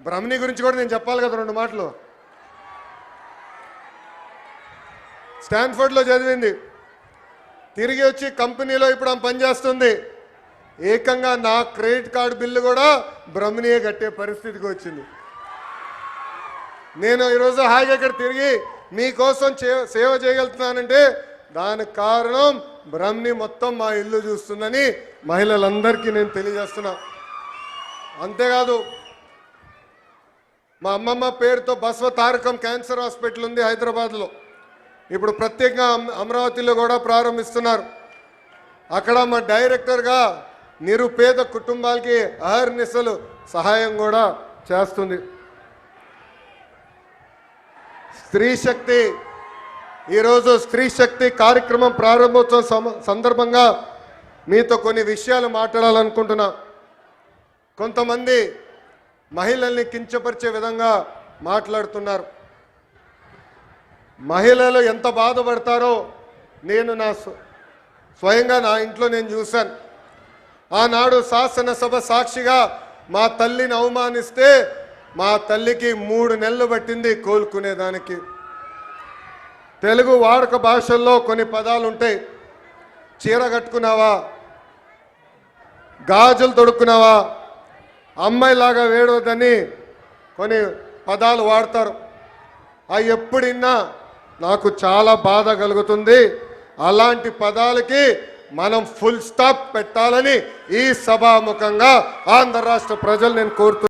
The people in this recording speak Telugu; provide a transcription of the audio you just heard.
బ్రహ్మణి గురించి కూడా నేను చెప్పాలి కదా రెండు మాటలు. స్టాన్ఫోర్డ్లో చదివింది, తిరిగి వచ్చి కంపెనీలో ఇప్పుడు ఆమె పనిచేస్తుంది. ఏకంగా నా క్రెడిట్ కార్డు బిల్లు కూడా బ్రహ్మణియే కట్టే పరిస్థితికి వచ్చింది. నేను ఈరోజు హాయిగా ఇక్కడ తిరిగి మీకోసం సేవ చేయగలుగుతున్నానంటే దానికి కారణం బ్రహ్మణి మొత్తం మా ఇల్లు చూస్తుందని మహిళలందరికీ నేను తెలియజేస్తున్నా. అంతేకాదు, మా అమ్మమ్మ పేరుతో బసవ తారకం క్యాన్సర్ హాస్పిటల్ ఉంది హైదరాబాద్లో. ఇప్పుడు ప్రత్యేకంగా అమరావతిలో కూడా ప్రారంభిస్తున్నారు. అక్కడ మా డైరెక్టర్గా నిరుపేద కుటుంబాలకి అహర్నిశలు సహాయం కూడా చేస్తుంది. స్త్రీ శక్తి, ఈరోజు స్త్రీ శక్తి కార్యక్రమం ప్రారంభోత్సవం సందర్భంగా మీతో కొన్ని విషయాలు మాట్లాడాలనుకుంటున్నా. కొంతమంది మహిళల్ని కించపరిచే విధంగా మాట్లాడుతున్నారు. మహిళలు ఎంత బాధపడతారో నేను స్వయంగా నా ఇంట్లో నేను చూశాను. ఆనాడు శాసనసభ సాక్షిగా మా తల్లిని అవమానిస్తే మా తల్లికి 3 నెలలు పట్టింది కోలుకునేదానికి. తెలుగు వాడుక భాషల్లో కొన్ని పదాలు ఉంటాయి. చీర కట్టుకున్నావా, గాజులు తొడుక్కున్నావా, అమ్మాయిలాగా వేడవద్దని కొన్ని పదాలు వాడతారు. అవి ఎప్పుడిన్నా నాకు చాలా బాధ కలుగుతుంది. అలాంటి పదాలకి మనం ఫుల్ స్టాప్ పెట్టాలని ఈ సభాముఖంగా ఆంధ్ర రాష్ట్ర ప్రజలు నేను కోరుతున్నాను.